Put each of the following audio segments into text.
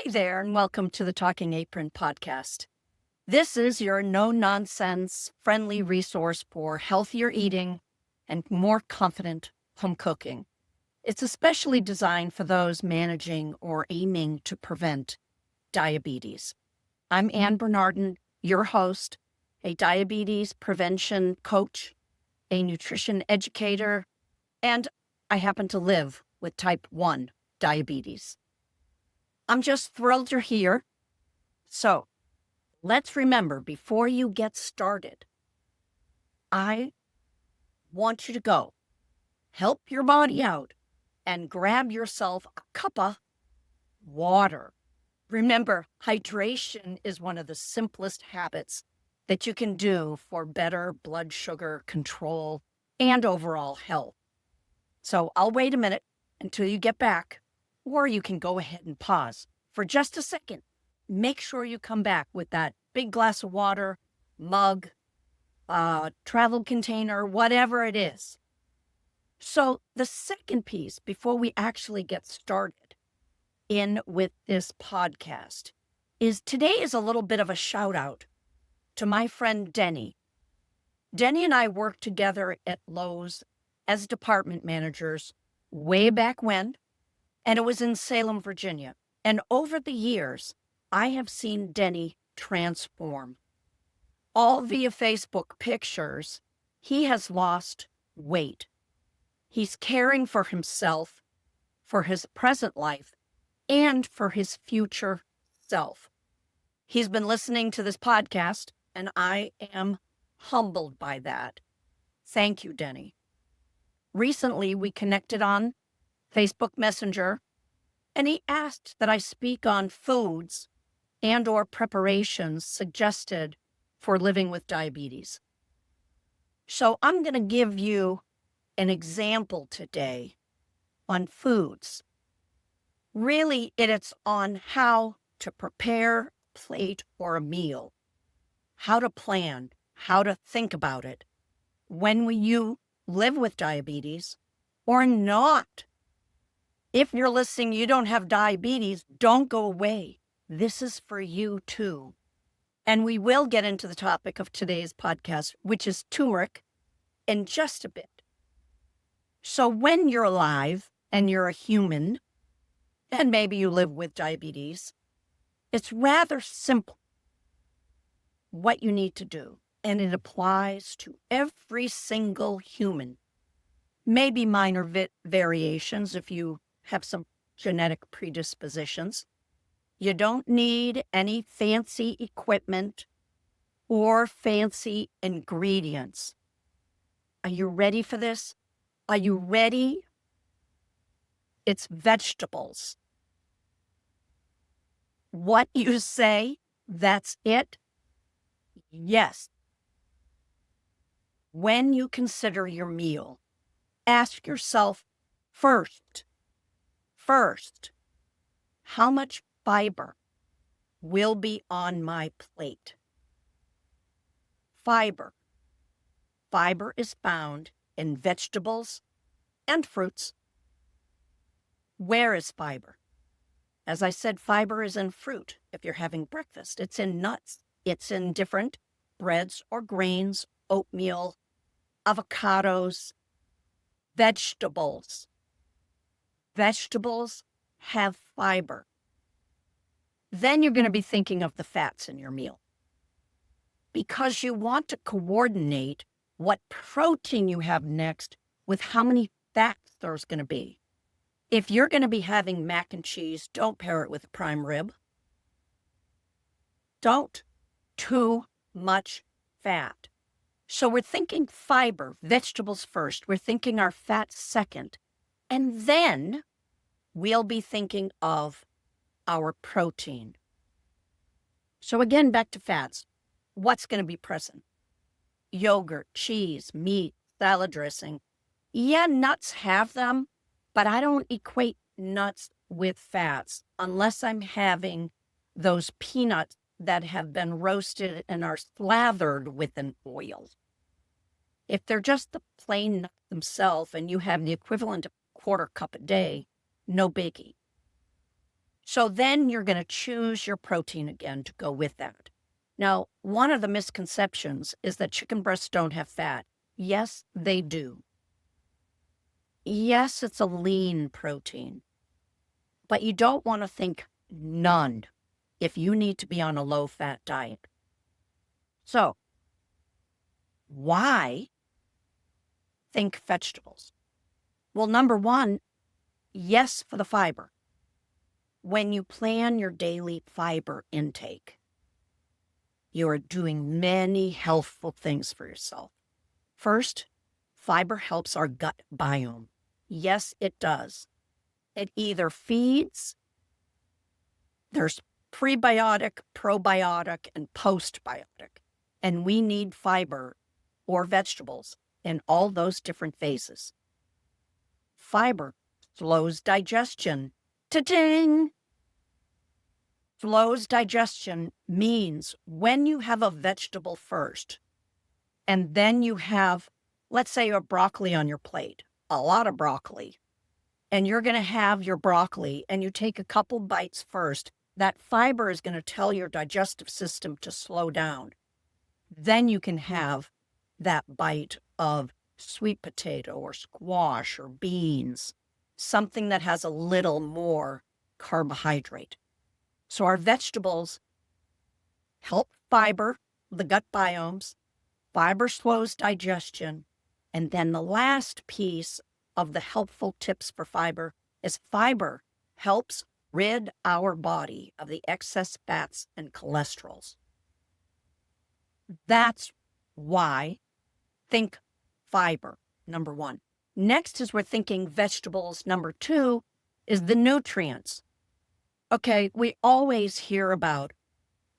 there, and welcome to the Talking Apron podcast. This is your no-nonsense, friendly resource for healthier eating and more confident home cooking. It's especially designed for those managing or aiming to prevent diabetes. I'm Ann Bernardin, your host, a diabetes prevention coach, a nutrition educator, and I happen to live with type 1 diabetes. I'm just thrilled you're here. So let's remember, before you get started, I want you to go help your body out and grab yourself a cuppa water. Remember, hydration is one of the simplest habits that you can do for better blood sugar control and overall health. So I'll wait a minute until you get back, or you can go ahead and pause for just a second. Make sure you come back with that big glass of water, mug, travel container, whatever it is. So the second piece, before we actually get started in with this podcast, is today is a little bit of a shout out to my friend Denny. Denny and I worked together at Lowe's as department managers way back when, and it was in Salem, Virginia. And over the years, I have seen Denny transform. All via Facebook pictures, he has lost weight. He's caring for himself, for his present life, and for his future self. He's been listening to this podcast, and I am humbled by that. Thank you, Denny. Recently, we connected on Facebook Messenger, and he asked that I speak on foods and or preparations suggested for living with diabetes. So I'm going to give you an example today on foods. Really, it's on how to prepare a plate or a meal, how to plan, how to think about it when you live with diabetes or not. If you're listening, you don't have diabetes, don't go away. This is for you too. And we will get into the topic of today's podcast, which is turmeric, in just a bit. So when you're alive and you're a human, and maybe you live with diabetes, it's rather simple what you need to do. And it applies to every single human. Maybe minor variations if you have some genetic predispositions. You don't need any fancy equipment or fancy ingredients. Are you ready for this? Are you ready? It's vegetables. What you say, that's it? Yes. When you consider your meal, ask yourself first, how much fiber will be on my plate? Fiber. Fiber is found in vegetables and fruits. Where is fiber? As I said, fiber is in fruit. If you're having breakfast, it's in nuts. It's in different breads or grains, oatmeal, avocados, vegetables. Vegetables have fiber. Then you're going to be thinking of the fats in your meal, because you want to coordinate what protein you have next with how many fats there's going to be. If you're going to be having mac and cheese, don't pair it with a prime rib. Don't. Too much fat. So we're thinking fiber, vegetables first. We're thinking our fats second. And then we'll be thinking of our protein. So again, back to fats. What's going to be present? Yogurt, cheese, meat, salad dressing. Yeah, nuts have them, but I don't equate nuts with fats unless I'm having those peanuts that have been roasted and are slathered with an oil. If they're just the plain nuts themselves and you have the equivalent of a quarter cup a day, no biggie. So then you're going to choose your protein again to go with that. Now, one of the misconceptions is that chicken breasts don't have fat. Yes, they do. Yes, it's a lean protein, but you don't want to think none if you need to be on a low-fat diet. So, why think vegetables? Well, number one, yes, for the fiber. When you plan your daily fiber intake, you are doing many healthful things for yourself. First, fiber helps our gut biome. Yes, it does. It either feeds, there's prebiotic, probiotic, and postbiotic. And we need fiber or vegetables in all those different phases. Fiber slows digestion. Ta-ding! Slows digestion means when you have a vegetable first, and then you have, let's say, a broccoli on your plate, a lot of broccoli, and you're going to have your broccoli, and you take a couple bites first, that fiber is going to tell your digestive system to slow down. Then you can have that bite of sweet potato or squash or beans, something that has a little more carbohydrate. So our vegetables help fiber, the gut biomes. Fiber slows digestion. And then the last piece of the helpful tips for fiber is fiber helps rid our body of the excess fats and cholesterols. That's why think fiber, number one. Next is we're thinking vegetables. Number two is the nutrients. Okay, we always hear about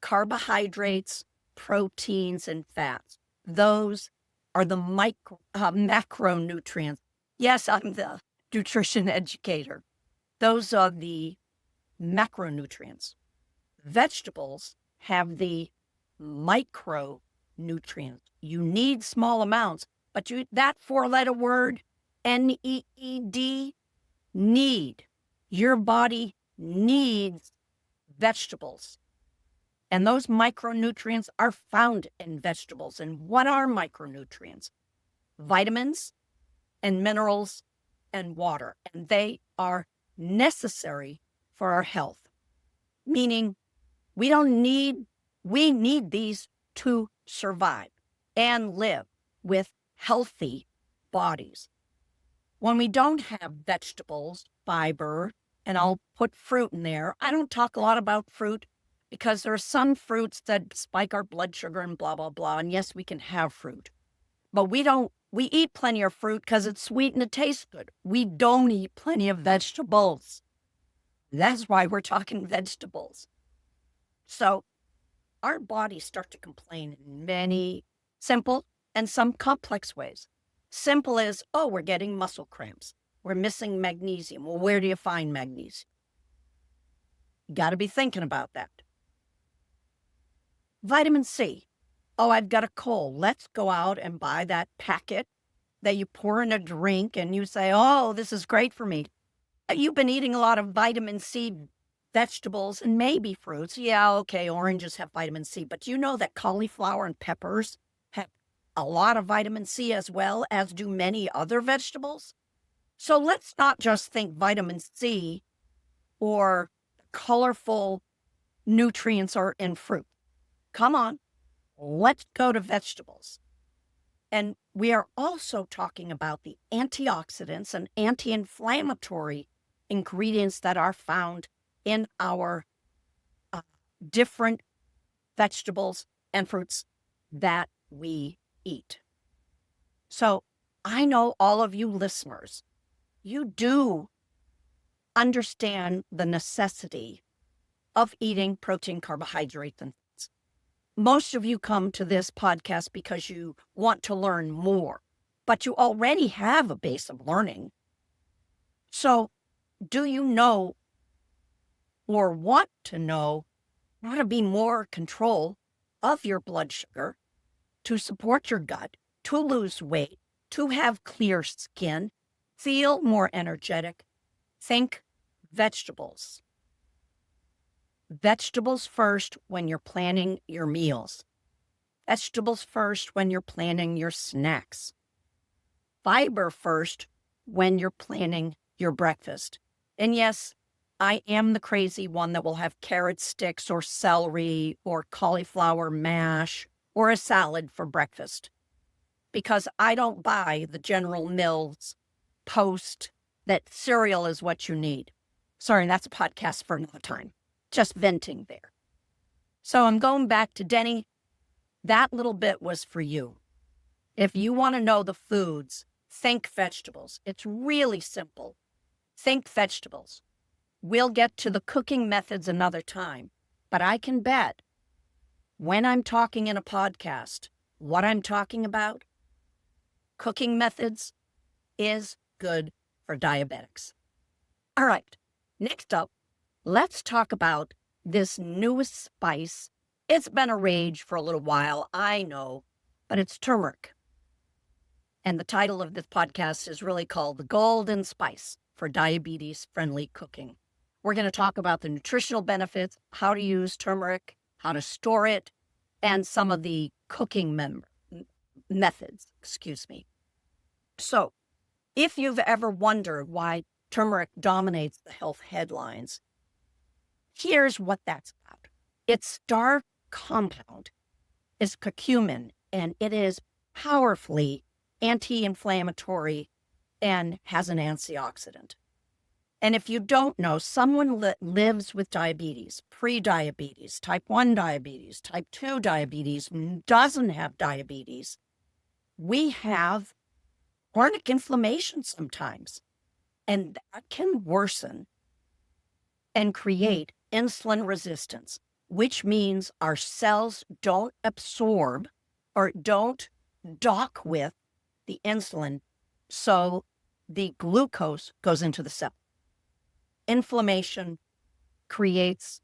carbohydrates, proteins, and fats. Those are the macronutrients. Yes, I'm the nutrition educator. Those are the macronutrients. Vegetables have the micronutrients. You need small amounts, but that four-letter word, N-E-E-D, need. Your body needs vegetables. And those micronutrients are found in vegetables. And what are micronutrients? Vitamins and minerals and water. And they are necessary for our health. Meaning we need these to survive and live with healthy bodies. When we don't have vegetables, fiber, and I'll put fruit in there. I don't talk a lot about fruit because there are some fruits that spike our blood sugar and blah, blah, blah. And yes, we can have fruit. But we eat plenty of fruit because it's sweet and it tastes good. We don't eat plenty of vegetables. That's why we're talking vegetables. So our bodies start to complain in many simple and some complex ways. Simple is, oh, we're getting muscle cramps. We're missing magnesium. Well, where do you find magnesium? You got to be thinking about that. Vitamin C. Oh, I've got a cold. Let's go out and buy that packet that you pour in a drink and you say, oh, this is great for me. You've been eating a lot of vitamin C vegetables and maybe fruits. Yeah, okay, oranges have vitamin C, but you know that cauliflower and peppers have a lot of vitamin C as well, as do many other vegetables. So let's not just think vitamin C or colorful nutrients are in fruit. Come on, let's go to vegetables. And we are also talking about the antioxidants and anti-inflammatory ingredients that are found in our different vegetables and fruits that we eat. So I know all of you listeners, you do understand the necessity of eating protein, carbohydrates, and fats. Most of you come to this podcast because you want to learn more, but you already have a base of learning. So do you know or want to know how to be more in control of your blood sugar, to support your gut, to lose weight, to have clear skin, feel more energetic? Think vegetables. Vegetables first when you're planning your meals. Vegetables first when you're planning your snacks. Fiber first when you're planning your breakfast. And yes, I am the crazy one that will have carrot sticks or celery or cauliflower mash or a salad for breakfast, because I don't buy the General Mills post that cereal is what you need. Sorry, that's a podcast for another time. Just venting there. So I'm going back to Denny. That little bit was for you. If you want to know the foods, think vegetables. It's really simple. Think vegetables. We'll get to the cooking methods another time, but I can bet when I'm talking in a podcast, what I'm talking about, cooking methods, is good for diabetics. All right, next up, let's talk about this newest spice. It's been a rage for a little while, I know, but it's turmeric. And the title of this podcast is really called The Golden Spice for Diabetes-Friendly Cooking. We're going to talk about the nutritional benefits, how to use turmeric, how to store it, and some of the cooking methods. So, if you've ever wondered why turmeric dominates the health headlines, here's what that's about. Its star compound is curcumin, and it is powerfully anti-inflammatory and has an antioxidant. And if you don't know, someone that lives with diabetes, pre-diabetes, type 1 diabetes, type 2 diabetes, doesn't have diabetes, we have chronic inflammation sometimes. And that can worsen and create insulin resistance, which means our cells don't absorb or don't dock with the insulin, so the glucose goes into the cell. Inflammation creates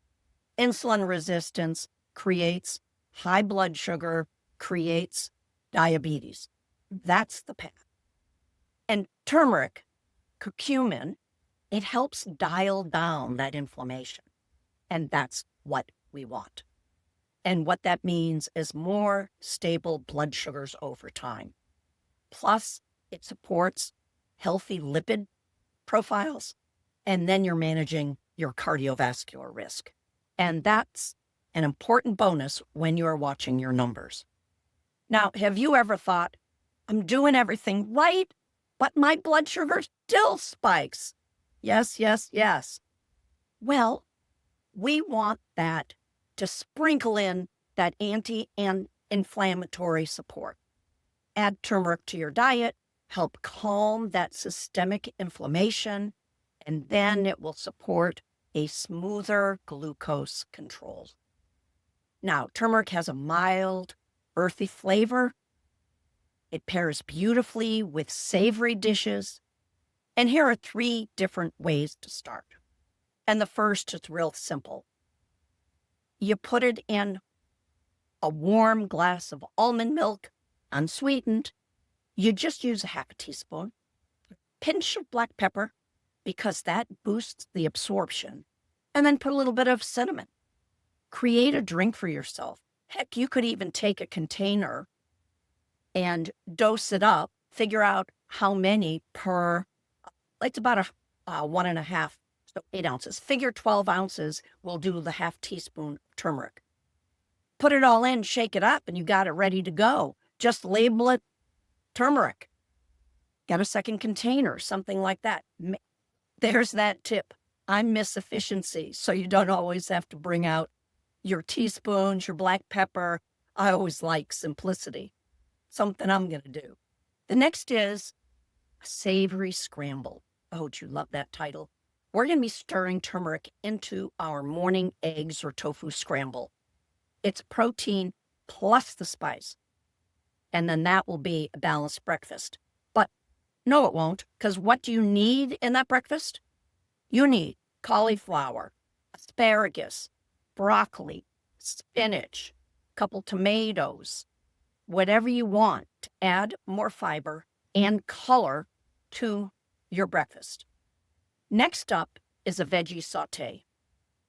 insulin resistance, creates high blood sugar, creates diabetes. That's the path. And turmeric, curcumin, it helps dial down that inflammation. And that's what we want. And what that means is more stable blood sugars over time. Plus, it supports healthy lipid profiles, and then you're managing your cardiovascular risk. And that's an important bonus when you are watching your numbers. Now, have you ever thought, I'm doing everything right, but my blood sugar still spikes? Yes, yes, yes. Well, we want that to sprinkle in that anti-inflammatory support. Add turmeric to your diet, help calm that systemic inflammation, and then it will support a smoother glucose control. Now, turmeric has a mild, earthy flavor. It pairs beautifully with savory dishes. And here are 3 different ways to start. And the first is real simple. You put it in a warm glass of almond milk, unsweetened. You just use a half a teaspoon, pinch of black pepper, because that boosts the absorption, and then put a little bit of cinnamon. Create a drink for yourself. Heck, you could even take a container and dose it up, figure out how many per, it's about a 1.5, so 8 ounces. Figure 12 ounces will do the half teaspoon of turmeric. Put it all in, shake it up, and you got it ready to go. Just label it turmeric. Got a second container, something like that. There's that tip. I miss efficiency, so you don't always have to bring out your teaspoons, your black pepper. I always like simplicity. Something I'm going to do. The next is a savory scramble. Oh, do you love that title? We're going to be stirring turmeric into our morning eggs or tofu scramble. It's protein plus the spice. And then that will be a balanced breakfast. But no, it won't, because what do you need in that breakfast? You need cauliflower, asparagus, broccoli, spinach, a couple tomatoes, whatever you want to add more fiber and color to your breakfast. Next up is a veggie sauté.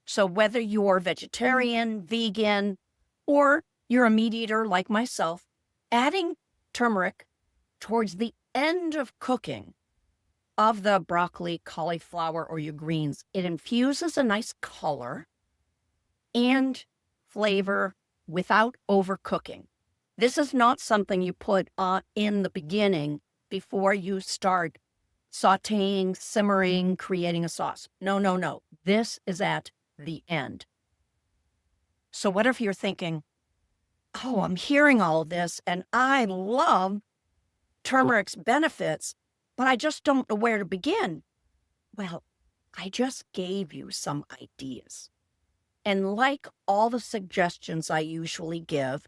So whether you're vegetarian, vegan, or you're a meat eater like myself, adding turmeric towards the end of cooking of the broccoli, cauliflower, or your greens, it infuses a nice color and flavor without overcooking. This is not something you put in the beginning before you start sautéing, simmering, creating a sauce. No, no, no. This is at the end. So what if you're thinking, oh, I'm hearing all of this and I love turmeric's benefits, but I just don't know where to begin. Well, I just gave you some ideas. And like all the suggestions I usually give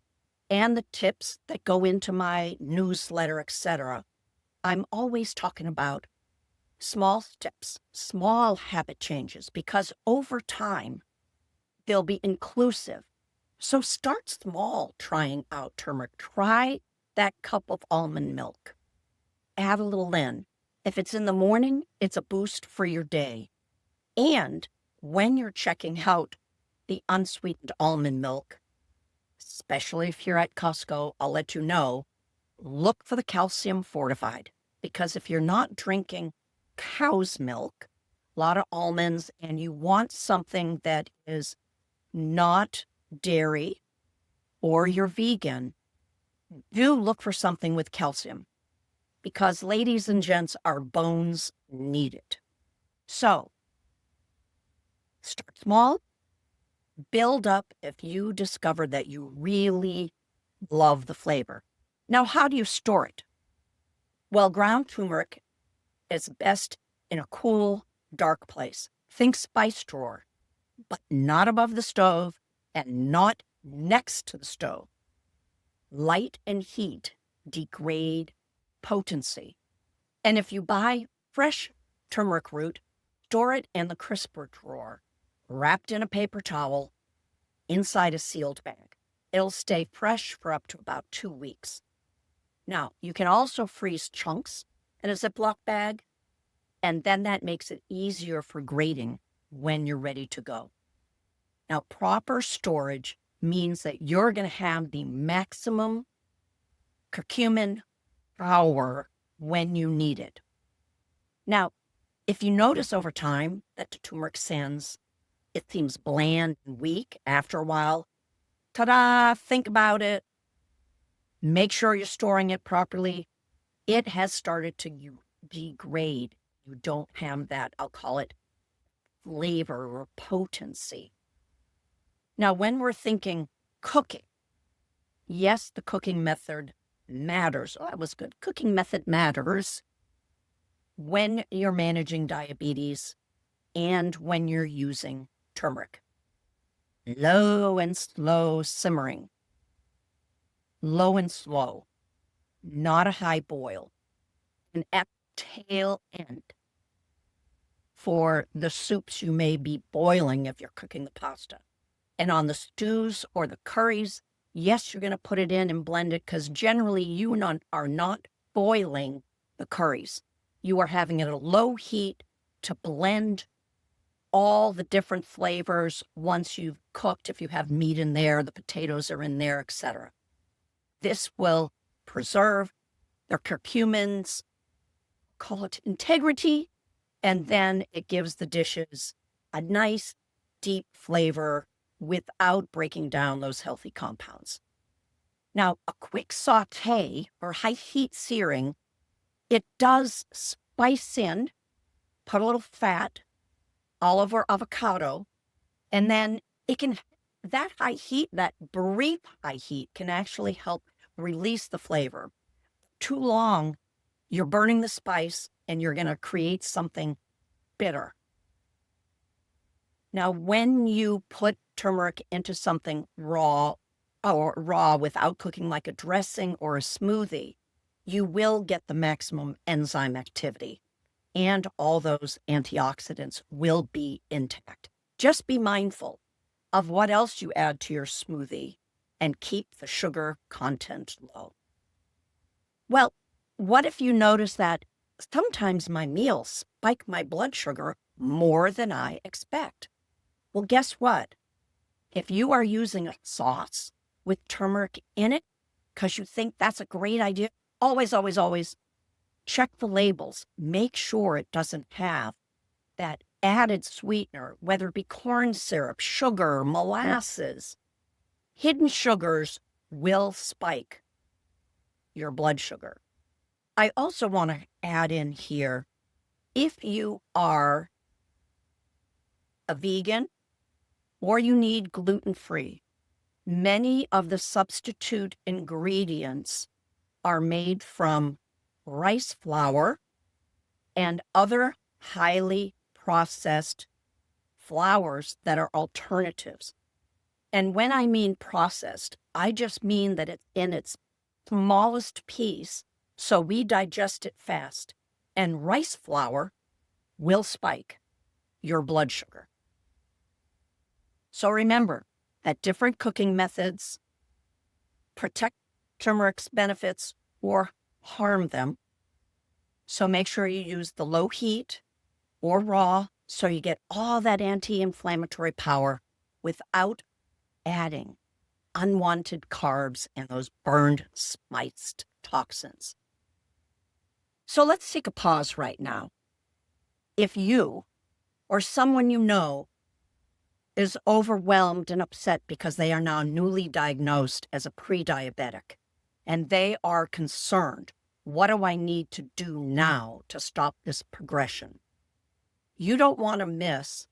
and the tips that go into my newsletter, etc., I'm always talking about small steps, small habit changes, because over time, they'll be inclusive. So start small trying out turmeric. Try that cup of almond milk. Add a little in. If it's in the morning, it's a boost for your day. And when you're checking out the unsweetened almond milk, especially if you're at Costco, I'll let you know, look for the calcium fortified. Because if you're not drinking cow's milk, a lot of almonds, and you want something that is not dairy or you're vegan, do look for something with calcium. Because ladies and gents, our bones need it. So, start small, build up if you discover that you really love the flavor. Now, how do you store it? Well, ground turmeric is best in a cool, dark place. Think spice drawer, but not above the stove and not next to the stove. Light and heat degrade potency. And if you buy fresh turmeric root, store it in the crisper drawer, wrapped in a paper towel, inside a sealed bag. It'll stay fresh for up to about 2 weeks. Now, you can also freeze chunks in a Ziploc bag, and then that makes it easier for grating when you're ready to go. Now, proper storage means that you're going to have the maximum curcumin power when you need it. Now, if you notice over time that the turmeric it seems bland and weak after a while, ta-da, think about it. Make sure you're storing it properly. It has started to degrade. You don't have that, I'll call it, flavor or potency. Now, when we're thinking cooking, yes, the cooking method matters. Oh, that was good. Cooking method matters when you're managing diabetes and when you're using turmeric. Low and slow simmering. Low and slow, not a high boil. And at the tail end, for the soups you may be boiling if you're cooking the pasta. And on the stews or the curries, yes, you're going to put it in and blend it because generally you are not boiling the curries. You are having it at a low heat to blend all the different flavors once you've cooked. If you have meat in there, the potatoes are in there, etc. This will preserve the curcumin's, call it integrity, and then it gives the dishes a nice, deep flavor without breaking down those healthy compounds. Now, a quick saute or high heat searing, it does spice in, put a little fat, olive or avocado, and then that high heat, that brief high heat can actually help release the flavor. Too long, you're burning the spice and you're going to create something bitter. Now, when you put turmeric into something raw without cooking, like a dressing or a smoothie, you will get the maximum enzyme activity and all those antioxidants will be intact. Just be mindful of what else you add to your smoothie and keep the sugar content low. Well, what if you notice that sometimes my meals spike my blood sugar more than I expect? Well, guess what? If you are using a sauce with turmeric in it because you think that's a great idea, always, always, always check the labels. Make sure it doesn't have that added sweetener, whether it be corn syrup, sugar, molasses. Hidden sugars will spike your blood sugar. I also want to add in here, if you are a vegan or you need gluten-free, many of the substitute ingredients are made from rice flour and other highly processed flours that are alternatives. And when I mean processed, I just mean that it's in its smallest piece, so we digest it fast. And rice flour will spike your blood sugar. So remember that different cooking methods protect turmeric's benefits or harm them. So make sure you use the low heat or raw so you get all that anti-inflammatory power without adding unwanted carbs and those burned, spiced toxins. So let's take a pause right now. If you or someone you know is overwhelmed and upset because they are now newly diagnosed as a pre-diabetic and they are concerned, what do I need to do now to stop this progression? You don't want to miss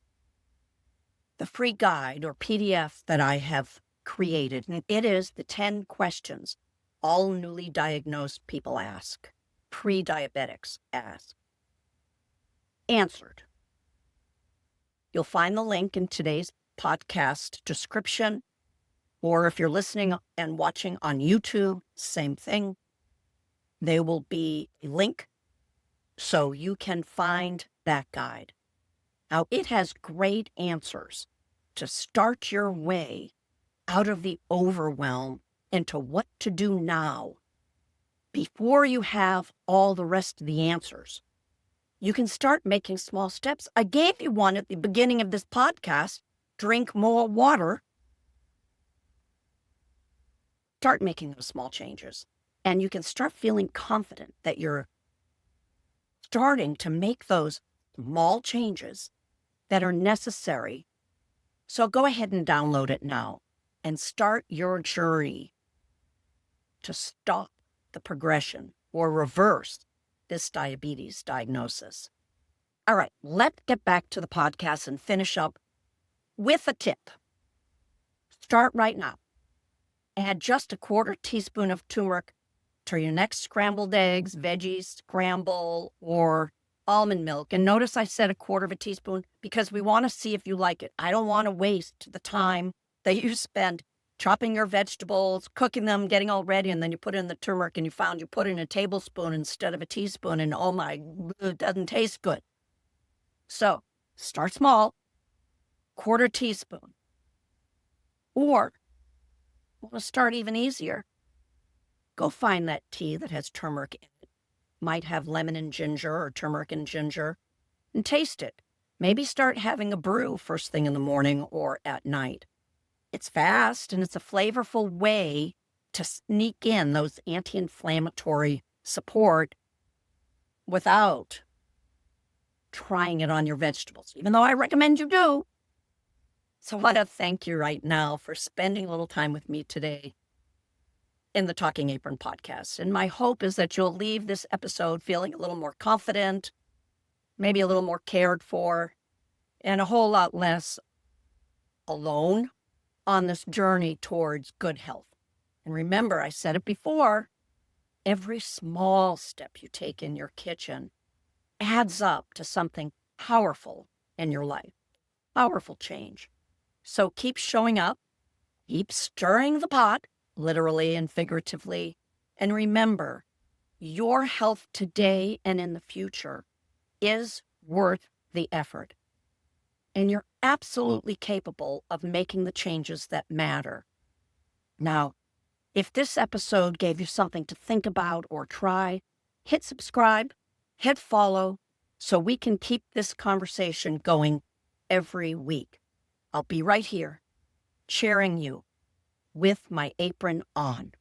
the free guide or PDF that I have created. And it is the 10 questions all newly diagnosed people ask, pre-diabetics ask, answered. You'll find the link in today's podcast description, or if you're listening and watching on YouTube, same thing. There will be a link so you can find that guide. Now, it has great answers to start your way out of the overwhelm into what to do now before you have all the rest of the answers. You can start making small steps. I gave you one at the beginning of this podcast. Drink more water. Start making those small changes. And you can start feeling confident that you're starting to make those small changes that are necessary. So go ahead and download it now and start your journey to stop the progression or reverse this diabetes diagnosis. All right, let's get back to the podcast and finish up with a tip. Start right now. Add just a 1/4 teaspoon of turmeric to your next scrambled eggs, veggies, scramble, or almond milk. And notice I said a 1/4 teaspoon because we want to see if you like it. I don't want to waste the time that you spend chopping your vegetables, cooking them, getting all ready, and then you put in the turmeric and you put in a tablespoon instead of a teaspoon, and oh my, it doesn't taste good. So start small, 1/4 teaspoon. Or want to start even easier, go find that tea that has turmeric in it. Might have lemon and ginger or turmeric and ginger, and taste it. Maybe start having a brew first thing in the morning or at night. It's fast and it's a flavorful way to sneak in those anti-inflammatory support without trying it on your vegetables, even though I recommend you do. So I want to thank you right now for spending a little time with me today in the Talking Apron podcast. And my hope is that you'll leave this episode feeling a little more confident, maybe a little more cared for, and a whole lot less alone on this journey towards good health. And remember, I said it before, every small step you take in your kitchen adds up to something powerful in your life, powerful change. So keep showing up, keep stirring the pot, literally and figuratively, and remember, your health today and in the future is worth the effort. And you're absolutely capable of making the changes that matter. Now, if this episode gave you something to think about or try, hit subscribe, hit follow, so we can keep this conversation going every week. I'll be right here, cheering you with my apron on.